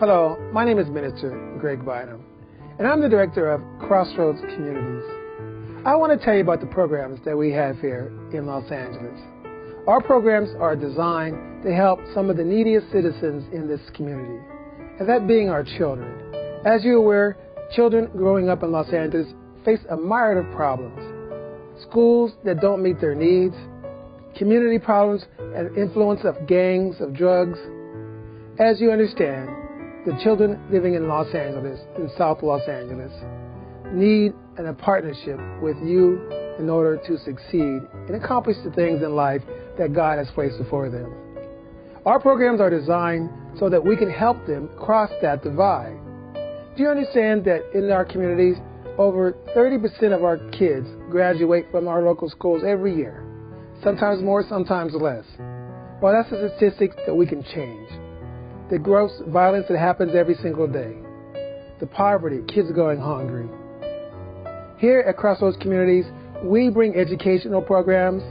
Hello, my name is Minister Greg Bynum, and I'm the director of Crossroads Communities. I want to tell you about the programs that we have here in Los Angeles. Our programs are designed to help some of the neediest citizens in this community, and that being our children. As you're aware, children growing up in Los Angeles face a myriad of problems. Schools that don't meet their needs, community problems and influence of gangs, of drugs. As you understand, the children living in Los Angeles, in South Los Angeles, need a partnership with you in order to succeed and accomplish the things in life that God has placed before them. Our programs are designed so that we can help them cross that divide. Do you understand that in our communities, over 30% of our kids graduate from our local schools every year? Sometimes more, sometimes less. Well, that's a statistic that we can change. The gross violence that happens every single day, the poverty, kids going hungry. Here at Crossroads Communities, we bring educational programs.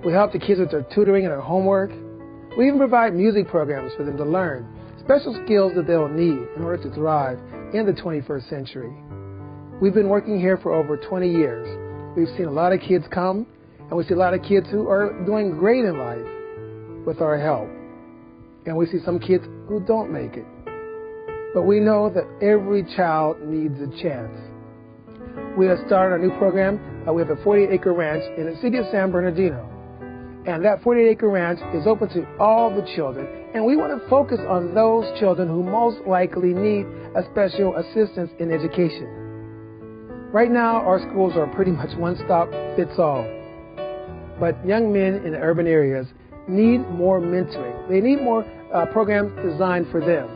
We help the kids with their tutoring and their homework. We even provide music programs for them to learn special skills that they'll need in order to thrive in the 21st century. We've been working here for over 20 years. We've seen a lot of kids come, and we see a lot of kids who are doing great in life with our help. And we see some kids who don't make it. But we know that every child needs a chance. We have started a new program. We have a 48-acre ranch in the city of San Bernardino. And that 48-acre ranch is open to all the children. And we want to focus on those children who most likely need a special assistance in education. Right now, our schools are pretty much one-stop-fits-all. But young men in the urban areas need more mentoring. They need more programs designed for them.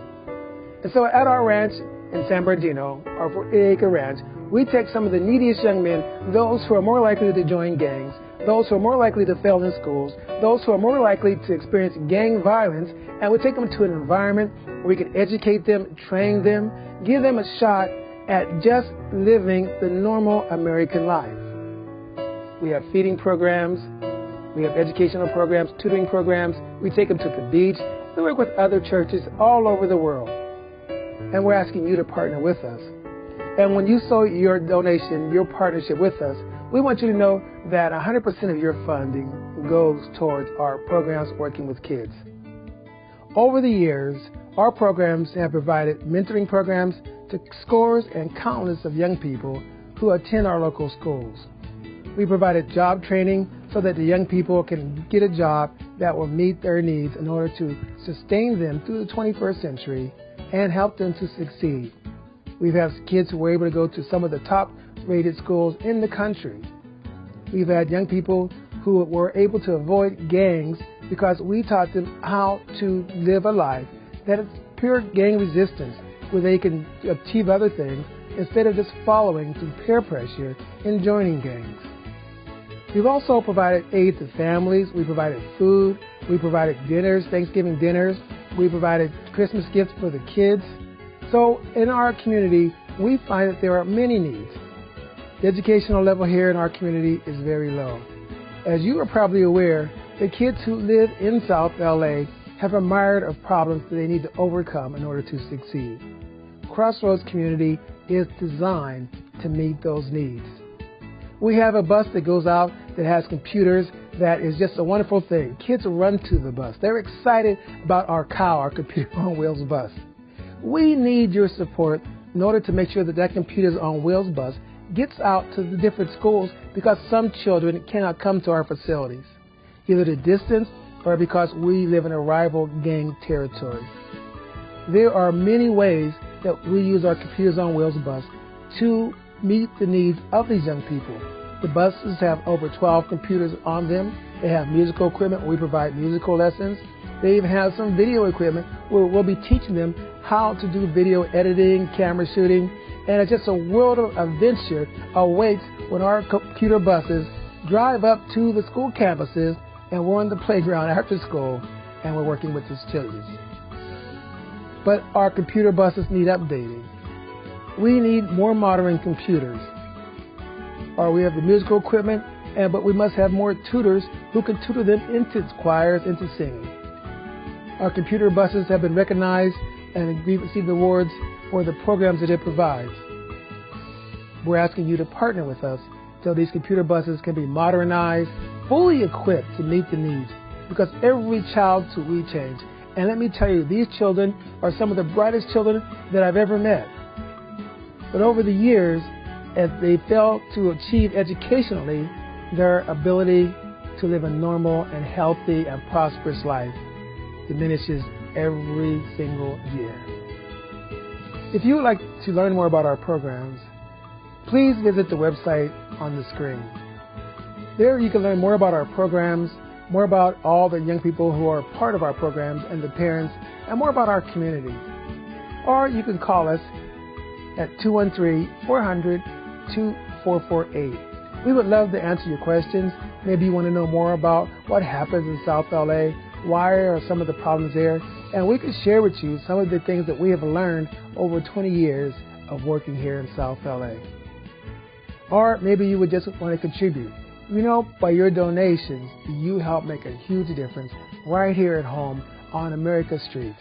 And so at our ranch in San Bernardino, our 48-acre ranch, we take some of the neediest young men, those who are more likely to join gangs, those who are more likely to fail in schools, those who are more likely to experience gang violence, and we take them to an environment where we can educate them, train them, give them a shot at just living the normal American life. We have feeding programs. We have educational programs, tutoring programs. We take them to the beach. We work with other churches all over the world. And we're asking you to partner with us. And when you sow your donation, your partnership with us, we want you to know that 100% of your funding goes towards our programs working with kids. Over the years, our programs have provided mentoring programs to scores and countless of young people who attend our local schools. We provided job training so that the young people can get a job that will meet their needs in order to sustain them through the 21st century and help them to succeed. We've had kids who were able to go to some of the top-rated schools in the country. We've had young people who were able to avoid gangs because we taught them how to live a life that is pure gang resistance, where they can achieve other things instead of just following through peer pressure and joining gangs. We've also provided aid to families. We provided food. We provided dinners, Thanksgiving dinners. We provided Christmas gifts for the kids. So in our community, we find that there are many needs. The educational level here in our community is very low. As you are probably aware, the kids who live in South LA have a myriad of problems that they need to overcome in order to succeed. Crossroads Community is designed to meet those needs. We have a bus that goes out that has computers that is just a wonderful thing. Kids run to the bus. They're excited about our COW, our Computer on Wheels bus. We need your support in order to make sure that that Computers on Wheels bus gets out to the different schools, because some children cannot come to our facilities, either the distance or because we live in a rival gang territory. There are many ways that we use our Computers on Wheels bus to meet the needs of these young people. The buses have over 12 computers on them. They have musical equipment where we provide musical lessons. They even have some video equipment where we'll be teaching them how to do video editing, camera shooting, and it's just a world of adventure awaits when our computer buses drive up to the school campuses and we're on the playground after school and we're working with these children. But our computer buses need updating. We need more modern computers. Or we have the musical equipment, but we must have more tutors who can tutor them into choirs, into singing. Our computer buses have been recognized and receive awards for the programs that it provides. We're asking you to partner with us so these computer buses can be modernized, fully equipped to meet the needs, because every child to we change. And let me tell you, these children are some of the brightest children that I've ever met. But over the years, as they fail to achieve educationally, their ability to live a normal and healthy and prosperous life diminishes every single year. If you would like to learn more about our programs, please visit the website on the screen. There you can learn more about our programs, more about all the young people who are part of our programs and the parents, and more about our community. Or you can call us at 213-400-2448. We would love to answer your questions. Maybe you want to know more about what happens in South LA, why are some of the problems there, and we can share with you some of the things that we have learned over 20 years of working here in South LA. Or maybe you would just want to contribute. You know, by your donations, you help make a huge difference right here at home on America's streets.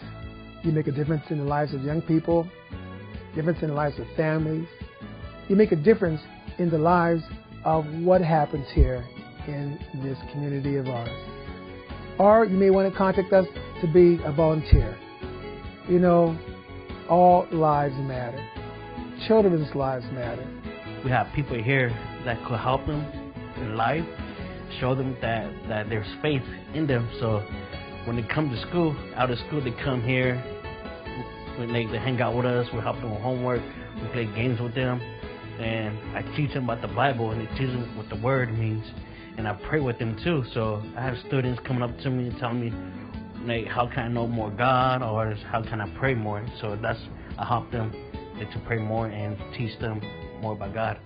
You make a difference in the lives of young people, difference in the lives of families. You make a difference in the lives of what happens here in this community of ours. Or you may want to contact us to be a volunteer. You know, all lives matter. Children's lives matter. We have people here that could help them in life, show them that there's faith in them. So when they come to school, out of school, they come here. When they hang out with us, we help them with homework, we play games with them, and I teach them about the Bible, and I teach them what the Word means, and I pray with them too. So I have students coming up to me and telling me, like, how can I know more God, or how can I pray more? So I help them to pray more and teach them more about God.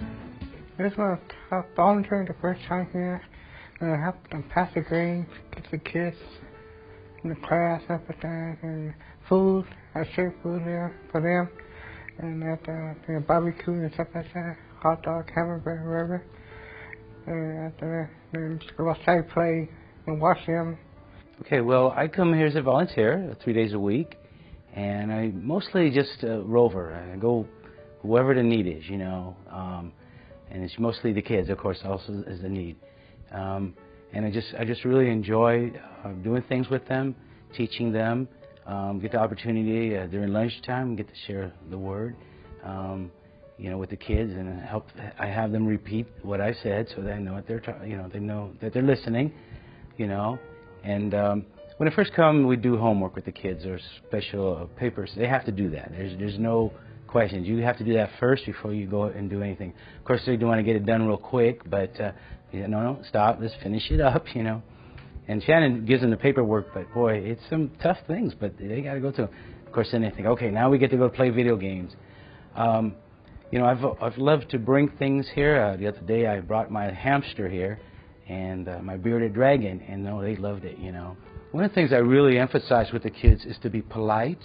I just want to volunteer the first time here, and I help them pass the grades, get the kids in the class, everything, and food. I share food there for them, and at the barbecue and stuff like that, hot dog, hamburger, whatever. And after that, then just go outside, play, and watch them. Okay, well, I come here as a volunteer 3 days a week, and I mostly just rover. I go wherever the need is, you know, and it's mostly the kids, of course, also is the need. And I just really enjoy doing things with them, teaching them. Get the opportunity during lunchtime, get to share the Word, you know, with the kids, and help. I have them repeat what I said, so they know what they're, they know that they're listening, you know. And when I first come, we do homework with the kids or special papers. They have to do that. There's no questions. You have to do that first before you go and do anything. Of course, they do want to get it done real quick, but no, stop. Let's finish it up, you know. And Shannon gives them the paperwork, but boy, it's some tough things, but they got to go to them. Of course, then they think, okay, now we get to go play video games. You know, I've loved to bring things here. The other day I brought my hamster here and my bearded dragon, and no, they loved it, you know. One of the things I really emphasize with the kids is to be polite,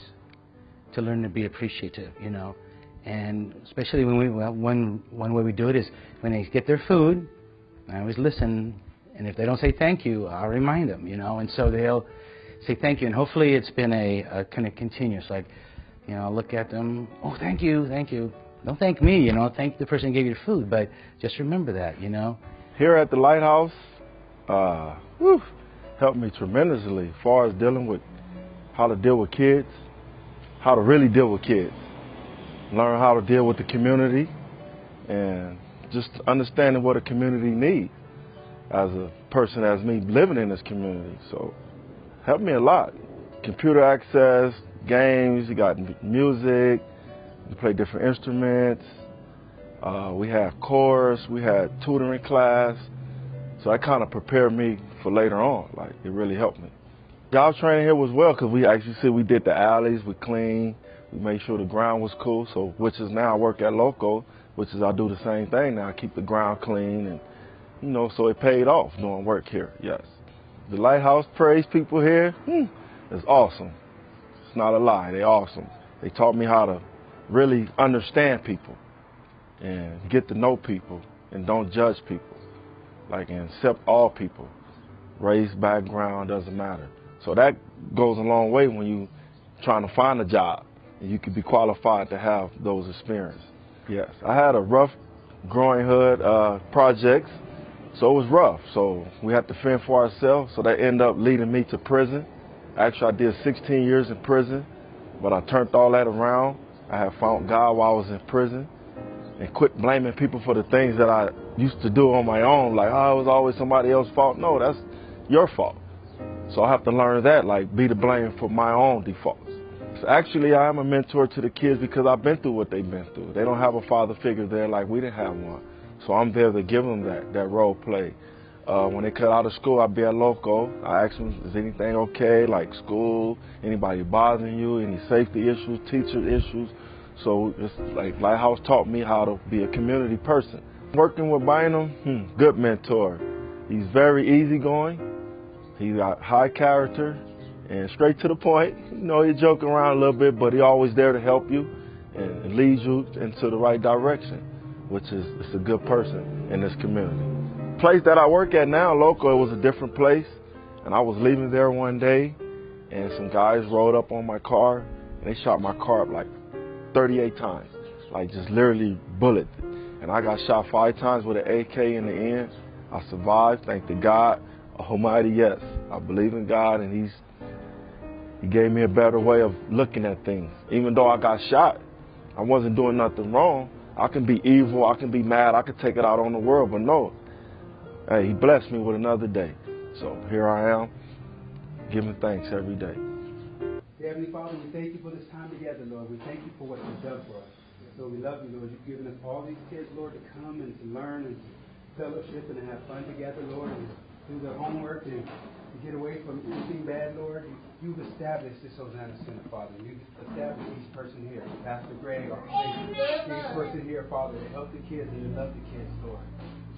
to learn to be appreciative, you know. And especially one way we do it is when they get their food, I always listen. And if they don't say thank you, I'll remind them, you know. And so they'll say thank you. And hopefully it's been a kind of continuous, like, you know, I'll look at them, oh, thank you, thank you. Don't thank me, you know, thank the person who gave you the food, but just remember that, you know. Here at the Lighthouse, helped me tremendously as far as dealing with how to deal with kids, how to really deal with kids, learn how to deal with the community, and just understanding what a community needs. As a person as me living in this community, so helped me a lot. Computer access, games, you got music, you play different instruments, we had chorus, we had tutoring class, so that kind of prepared me for later on. Like, it really helped me. Job training here was well, because we actually said we did the alleys, we cleaned, we made sure the ground was cool, so which is now I work at Local, which is I do the same thing now, I keep the ground clean, and you know, so it paid off doing work here, yes. The Lighthouse praise people here, it's awesome. It's not a lie, they're awesome. They taught me how to really understand people and get to know people and don't judge people. Like, and accept all people. Race, background, doesn't matter. So that goes a long way when you trying to find a job. and you could be qualified to have those experiences. Yes, I had a rough growing hood projects, so it was rough. So we had to fend for ourselves, so that ended up leading me to prison. Actually, I did 16 years in prison, but I turned all that around. I had found God while I was in prison and quit blaming people for the things that I used to do on my own, like, oh, it was always somebody else's fault. No, that's your fault. So I have to learn that, like, be to blame for my own defaults. So actually, I am a mentor to the kids because I've been through what they've been through. They don't have a father figure there like we didn't have one. So I'm there to give them that role play. When they cut out of school, I be at local. I ask them, is anything okay, like school, anybody bothering you, any safety issues, teacher issues. So it's like Lighthouse taught me how to be a community person. Working with Bynum, good mentor. He's very easygoing. He's got high character and straight to the point. You know, he joke around a little bit, but he's always there to help you and lead you into the right direction, which is it's a good person in this community. The place that I work at now, local, it was a different place, and I was leaving there one day, and some guys rode up on my car, and they shot my car up like 38 times, like just literally bullet. And I got shot 5 times with an AK in the end. I survived, thank to God Almighty, yes. I believe in God, and He gave me a better way of looking at things. Even though I got shot, I wasn't doing nothing wrong. I can be evil, I can be mad, I can take it out on the world, but no. Hey, He blessed me with another day. So here I am, giving thanks every day. Heavenly Father, we thank you for this time together, Lord. We thank you for what you've done for us. Lord, we love you, Lord. You've given us all these kids, Lord, to come and to learn and to fellowship and to have fun together, Lord, and do their homework and to get away from anything bad, Lord. You've established this Hosanna Center, Father. You've established each person here, Pastor Greg, our each person here, Father, to help the kids and to love the kids, Lord.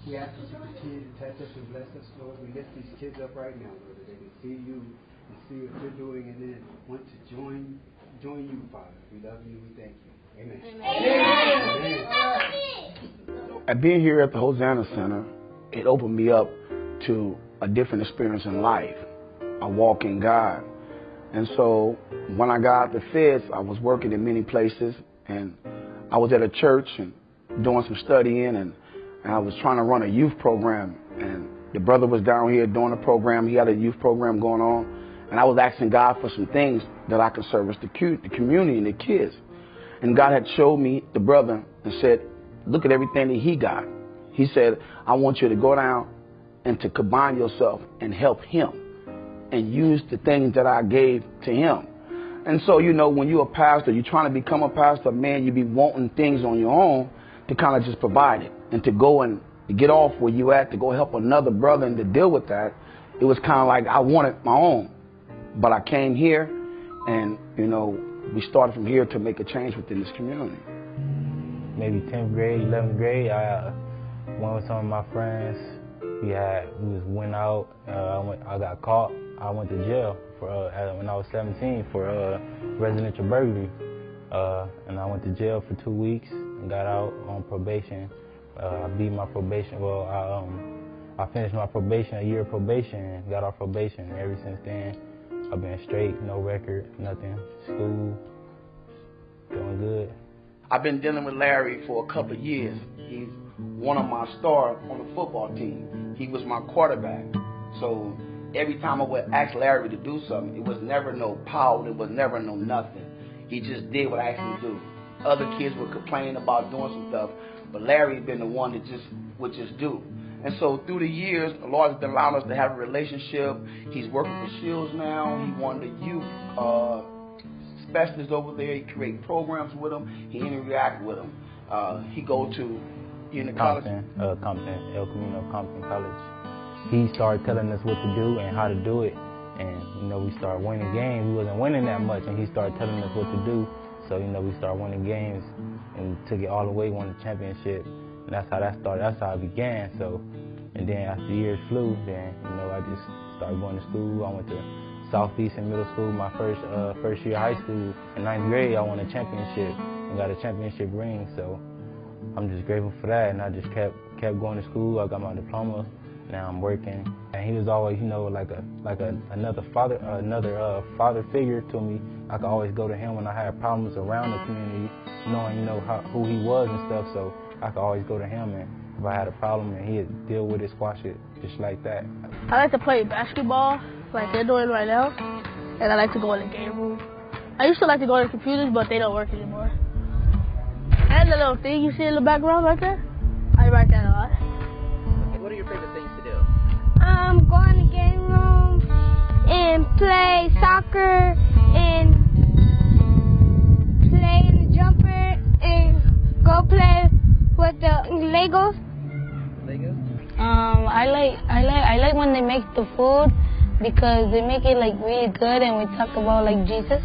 We ask that you continue to touch us and bless us, Lord. We lift these kids up right now, Lord, that they can see you and see what you're doing and then want to join you, Father. We love you. We thank you. Amen. Amen. At being here at the Hosanna Center, it opened me up to a different experience in life, a walk in God. And so when I got out the feds, I was working in many places, and I was at a church and doing some studying, and I was trying to run a youth program, and the brother was down here doing a program. He had a youth program going on, and I was asking God for some things that I could service the community and the kids. And God had showed me the brother and said, look at everything that he got. He said, I want you to go down and to combine yourself and help him and use the things that I gave to him. And so, you know, when you're a pastor, you're trying to become a pastor, man, you be wanting things on your own to kind of just provide it and to go and to get off where you at, to go help another brother and to deal with that. It was kind of like I wanted my own. But I came here and, you know, we started from here to make a change within this community. Maybe 10th grade, 11th grade, I went with some of my friends. We went out. I got caught. I went to jail for when I was 17 for residential burglary. And I went to jail for 2 weeks and got out on probation. I beat my probation. Well, I finished my probation, a year of probation, and got off probation. And ever since then, I've been straight, no record, nothing. School, doing good. I've been dealing with Larry for a couple of years. He's one of my stars on the football team. He was my quarterback. So every time I would ask Larry to do something, it was never no power, it was never no nothing. He just did what I asked him to do. Other kids would complain about doing some stuff, but Larry had been the one that would just do. And so through the years, the Lord has been allowing us to have a relationship. He's working for Shields now. He wanted a youth specialist over there. He create programs with them. He interact with them. He go to college. Compton, El Camino Compton College. He started telling us what to do and how to do it. And, you know, we started winning games. We wasn't winning that much, and he started telling us what to do. So, you know, we started winning games and took it all the way, won the championship. And that's how that started. That's how it began. So, and then after years flew, then, you know, I just started going to school. I went to Southeastern Middle School my first year of high school. In 9th grade, I won a championship and got a championship ring. So I'm just grateful for that. And I just kept going to school. I got my diploma Now I'm working. And he was always, you know, like another father figure to me. I could always go to him when I had problems around the community, knowing, you know, who he was and stuff. So I could always go to him, and if I had a problem, and he'd deal with it, squash it, just like that. I like to play basketball, like they're doing right now, and I like to go in the game room. I used to like to go to the computers, but they don't work anymore. And the little thing you see in the background right there, I write that a lot. Okay, what are your favorite things to do? Go in the game room and play soccer and play in the jumper and go play with the Legos. Legos? I like when they make the food because they make it like really good, and we talk about like Jesus.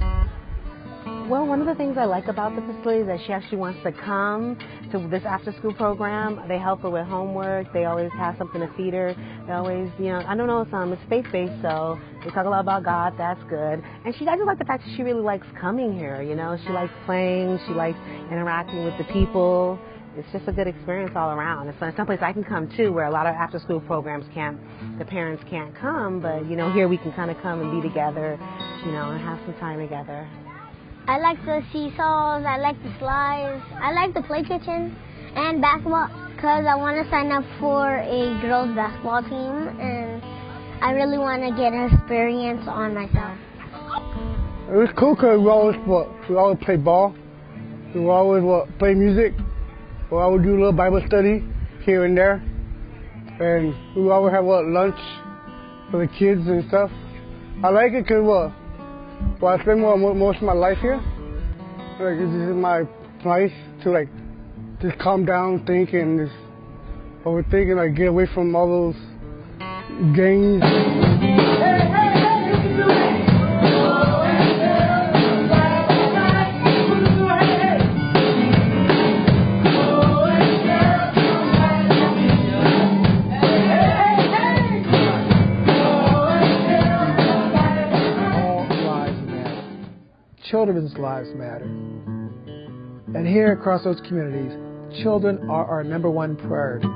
Well, one of the things I like about the facility is that she actually wants to come to this after-school program. They help her with homework. They always have something to feed her. They always, you know, I don't know, it's faith-based, so we talk a lot about God. That's good. And I just like the fact that she really likes coming here, you know. She likes playing. She likes interacting with the people. It's just a good experience all around. It's someplace I can come too, where a lot of after-school programs the parents can't come, but, you know, here we can kind of come and be together, you know, and have some time together. I like the seesaws, I like the slides, I like the play kitchen and basketball because I want to sign up for a girls basketball team, and I really want to get an experience on myself. It was cool because we always play ball, we always play music, we always do a little Bible study here and there, and we always have lunch for the kids and stuff. I like it because I spend most of my life here. Like, this is my place to like just calm down, think, and just overthink, and like get away from all those gangs. Children's lives matter. And here at Crossroads Communities, children are our #1 priority.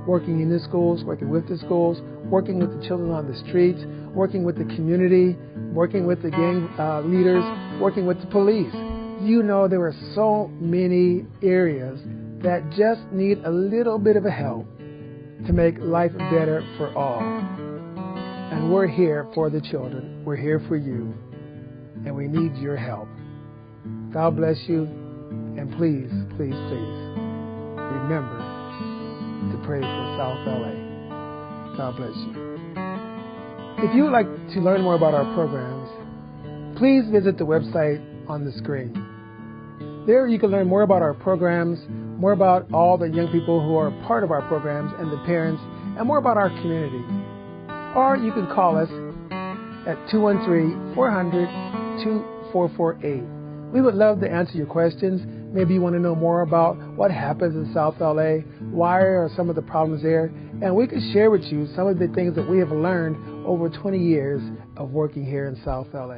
Working in the schools, working with the schools, working with the children on the streets, working with the community, working with the gang leaders, working with the police. You know, there are so many areas that just need a little bit of a help to make life better for all. And we're here for the children. We're here for you. And we need your help. God bless you, and please, please, please, remember to pray for South LA. God bless you. If you would like to learn more about our programs, please visit the website on the screen. There you can learn more about our programs, more about all the young people who are part of our programs and the parents, and more about our community. Or you can call us at 213-400-2448. We would love to answer your questions. Maybe you want to know more about what happens in South LA, why are some of the problems there, and we can share with you some of the things that we have learned over 20 years of working here in South LA.